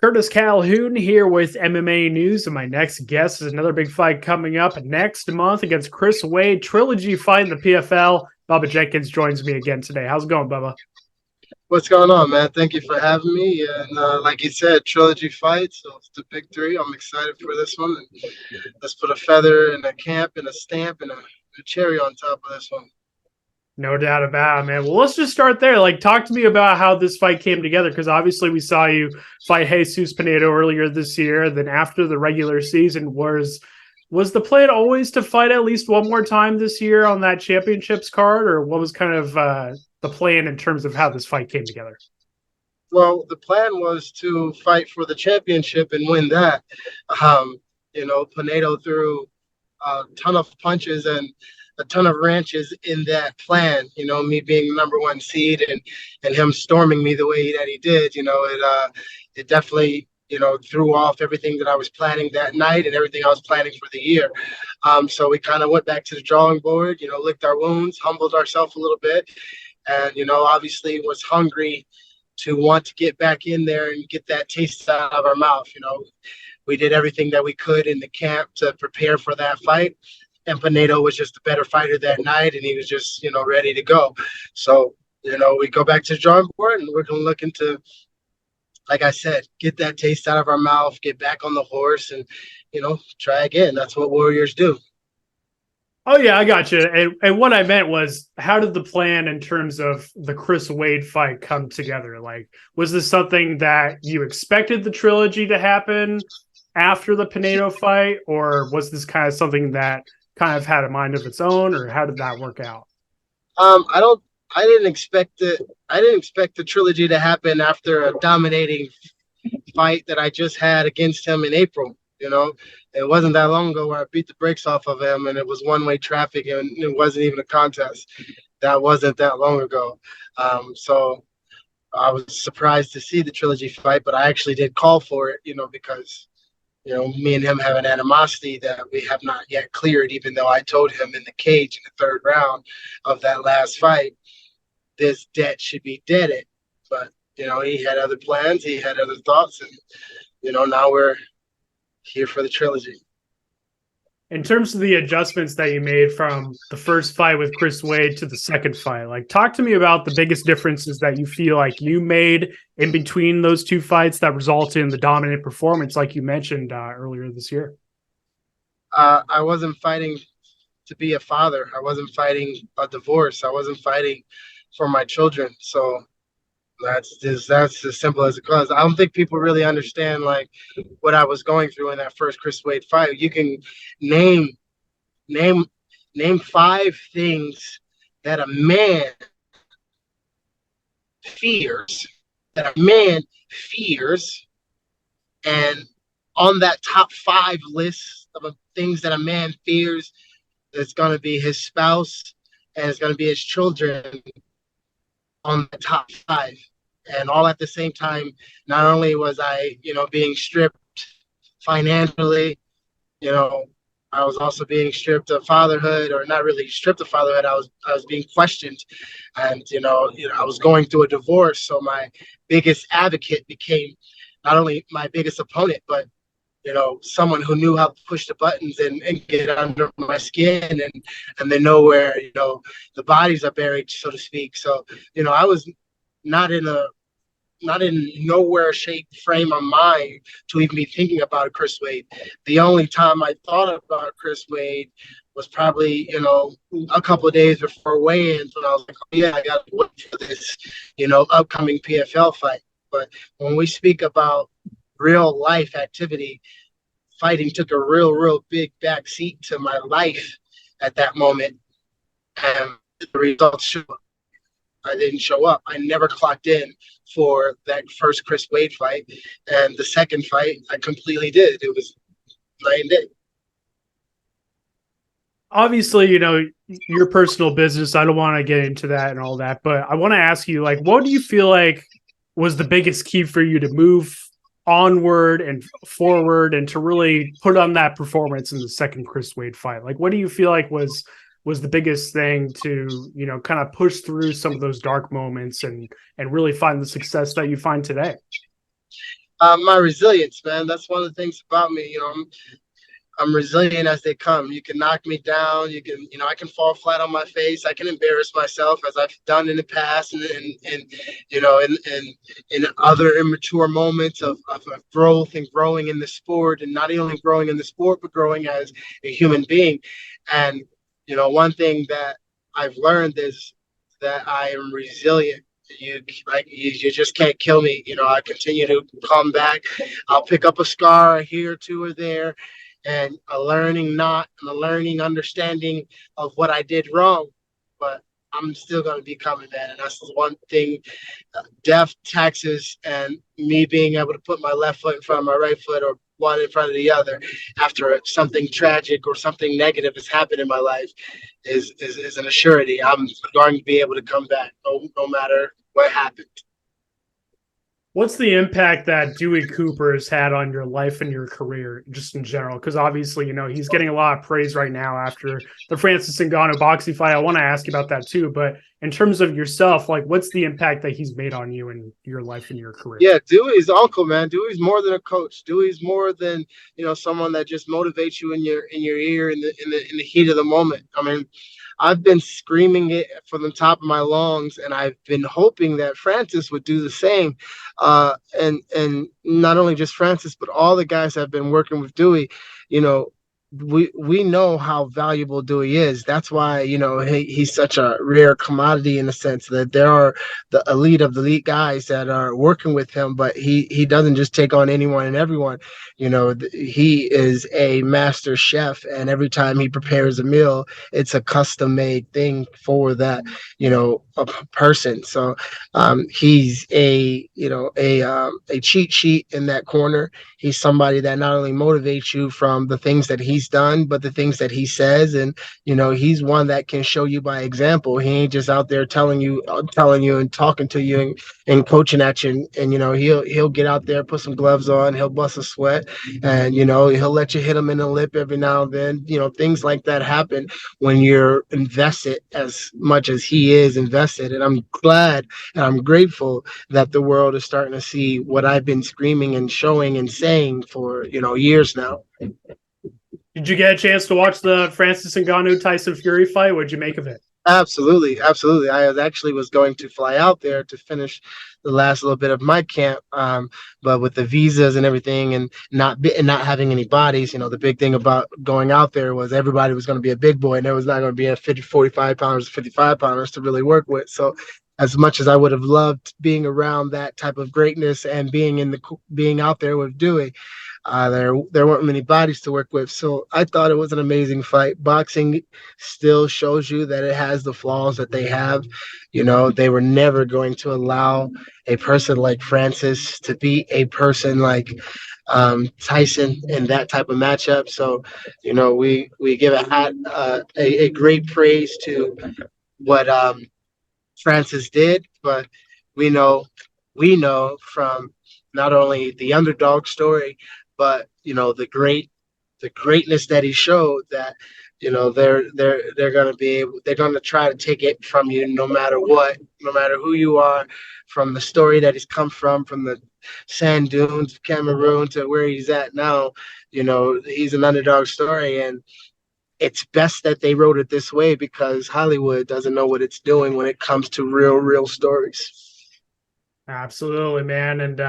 Curtis Calhoun here with MMA News, and my next guest is another big fight coming up next month against Chris Wade. Trilogy fight in the PFL. Bubba Jenkins joins me again today. How's it going, Bubba? What's going on, man? Thank you for having me. And like you said, trilogy fight. So it's the big three. I'm excited for this one. And let's put a feather and a camp and a stamp and a cherry on top of this one. No doubt about it, man. Well, let's just start there. Talk to me about how this fight came together, because obviously we saw you fight Jesus Pinedo earlier this year. Then after the regular season, was the plan always to fight at least one more time this year on that championships card, or what was kind of the plan in terms of how this fight came together? Well, the plan was to fight for the championship and win that. Um, Pinedo threw a ton of punches and a ton of wrenches in that plan. Me being the number one seed and him storming me the way that he did. It definitely threw off everything that I was planning that night and everything I was planning for the year. So we kind of went back to the drawing board. Licked our wounds, humbled ourselves a little bit, and obviously was hungry to want to get back in there and get that taste out of our mouth. We did everything that we could in the camp to prepare for that fight. And Pinedo was just a better fighter that night, and he was just, ready to go. So, we go back to the drawing board, and we're going to look into, like I said, get that taste out of our mouth, get back on the horse, and, try again. That's what warriors do. Oh, yeah, I got you. And what I meant was, how did the plan in terms of the Chris Wade fight come together? Was this something that you expected the trilogy to happen after the Pinedo fight, or was this kind of something that kind of had a mind of its own, or how did that work out? I don't. I didn't expect it. I didn't expect the trilogy to happen after a dominating fight that I just had against him in April. It wasn't that long ago where I beat the brakes off of him, and it was one-way traffic, and it wasn't even a contest. That wasn't that long ago. So I was surprised to see the trilogy fight, but I actually did call for it, because me and him have an animosity that we have not yet cleared, even though I told him in the cage in the third round of that last fight, this debt should be deaded. But, he had other plans, he had other thoughts, and, now we're here for the trilogy. In terms of the adjustments that you made from the first fight with Chris Wade to the second fight, talk to me about the biggest differences that you feel like you made in between those two fights that resulted in the dominant performance, like you mentioned earlier this year. I wasn't fighting to be a father. I wasn't fighting a divorce. I wasn't fighting for my children. So that's as simple as it goes. I don't think people really understand what I was going through in that first Chris Wade fight. You can name name five things that a man fears, and on that top five list of things that a man fears, it's going to be his spouse and it's going to be his children on the top five. And all at the same time, not only was I, being stripped financially, I was also being stripped of fatherhood, or not really stripped of fatherhood. I was being questioned, and I was going through a divorce. So my biggest advocate became not only my biggest opponent, but someone who knew how to push the buttons and get under my skin, and they know where the bodies are buried, so to speak. So I was not in nowhere shape frame of mind to even be thinking about Chris Wade. The only time I thought about Chris Wade was probably a couple of days before weigh-ins, when I was like, oh, yeah, I got to wait for this upcoming PFL fight. But when we speak about real life activity, fighting took a real big backseat to my life at that moment, and the results show up. I didn't show up. I never clocked in for that first Chris Wade fight, and the second fight I completely did. It was night and day. Obviously, your personal business, I don't want to get into that and all that, but I want to ask you, what do you feel like was the biggest key for you to move onward and forward and to really put on that performance in the second Chris Wade fight? What do you feel like was the biggest thing to, kind of push through some of those dark moments and really find the success that you find today? My resilience, man. That's one of the things about me. I'm resilient as they come. You can knock me down. I can fall flat on my face. I can embarrass myself as I've done in the past, in other immature moments of growth and growing in the sport, and not only growing in the sport, but growing as a human being. And one thing that I've learned is that I am resilient. You just can't kill me. I continue to come back. I'll pick up a scar here, two or there, and a learning not and a learning understanding of what I did wrong. But I'm still going to be coming, man. And that's the one thing, death, taxes, and me being able to put my left foot in front of my right foot, or one in front of the other after something tragic or something negative has happened in my life is an assurity. I'm going to be able to come back no matter what happened. What's the impact that Dewey Cooper has had on your life and your career, just in general? Because obviously, he's getting a lot of praise right now after the Francis Ngannou boxing fight. I want to ask you about that too. But in terms of yourself, like, what's the impact that he's made on you and your life and your career? Yeah, Dewey's uncle, man. Dewey's more than a coach. Dewey's more than someone that just motivates you in your ear in the heat of the moment. I mean, I've been screaming it from the top of my lungs, and I've been hoping that Francis would do the same. And not only just Francis, but all the guys that have been working with Dewey. You know, we know how valuable Dewey is. That's why he's such a rare commodity, in the sense that there are the elite of the elite guys that are working with him, but he doesn't just take on anyone and everyone. He is a master chef, and every time he prepares a meal, it's a custom made thing for that a person. So he's a cheat sheet in that corner. He's somebody that not only motivates you from the things that he's done, but the things that he says. And he's one that can show you by example. He ain't just out there telling you and talking to you and coaching at you. And he'll get out there, put some gloves on, he'll bust a sweat, and he'll let you hit him in the lip every now and then. Things like that happen when you're invested as much as he is invested. And I'm glad and I'm grateful that the world is starting to see what I've been screaming and showing and saying for years now. Did you get a chance to watch the Francis Ngannou Tyson Fury fight? What'd you make of it? Absolutely. I was going to fly out there to finish the last little bit of my camp, but with the visas and everything, and not having any bodies, the big thing about going out there was everybody was going to be a big boy, and there was not going to be a 45 pounders, 55 pounders to really work with. So, as much as I would have loved being around that type of greatness and being out there with Dewey, there weren't many bodies to work with. So I thought it was an amazing fight. Boxing still shows you that it has the flaws that they have. They were never going to allow a person like Francis to beat a person like Tyson in that type of matchup. So, we give a great praise to what Francis did, but we know from not only the underdog story, but the greatness that he showed, that they're going to try to take it from you no matter what, no matter who you are, from the story that he's come from the sand dunes of Cameroon to where he's at now. He's an underdog story, and it's best that they wrote it this way, because Hollywood doesn't know what it's doing when it comes to real stories. Absolutely, man. And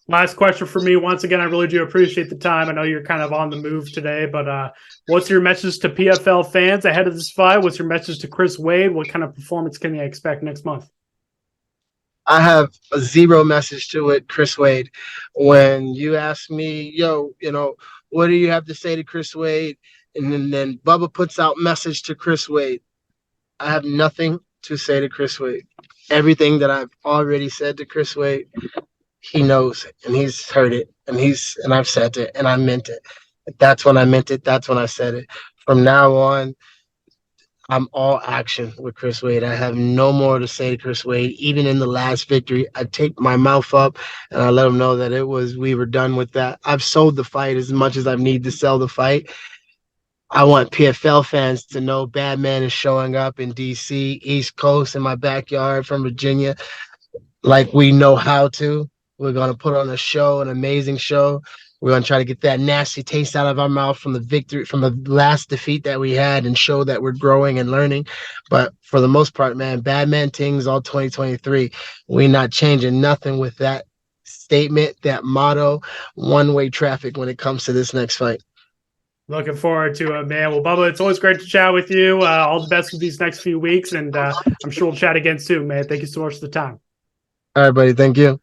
last question for me. Once again, I really do appreciate the time. I know you're kind of on the move today, but what's your message to PFL fans ahead of this fight? What's your message to Chris Wade? What kind of performance can they expect next month? I have a zero message to it, Chris Wade. When you ask me, what do you have to say to Chris Wade? And then Bubba puts out message to Chris Wade. I have nothing to say to Chris Wade. Everything that I've already said to Chris Wade, he knows it, and he's heard it, and I've said it, and I meant it. That's when I meant it. That's when I said it. From now on, I'm all action with Chris Wade. I have no more to say to Chris Wade. Even in the last victory, I take my mouth up and I let him know that we were done with that. I've sold the fight as much as I need to sell the fight. I want PFL fans to know Badman is showing up in DC, East Coast, in my backyard from Virginia, like we know how to. We're going to put on a show, an amazing show. We're going to try to get that nasty taste out of our mouth from the victory, from the last defeat that we had, and show that we're growing and learning. But for the most part, man, bad man things all 2023. We're not changing nothing with that statement, that motto, one-way traffic when it comes to this next fight. Looking forward to it, man. Well, Bubba, it's always great to chat with you. All the best with these next few weeks, and I'm sure we'll chat again soon, man. Thank you so much for the time. All right, buddy. Thank you.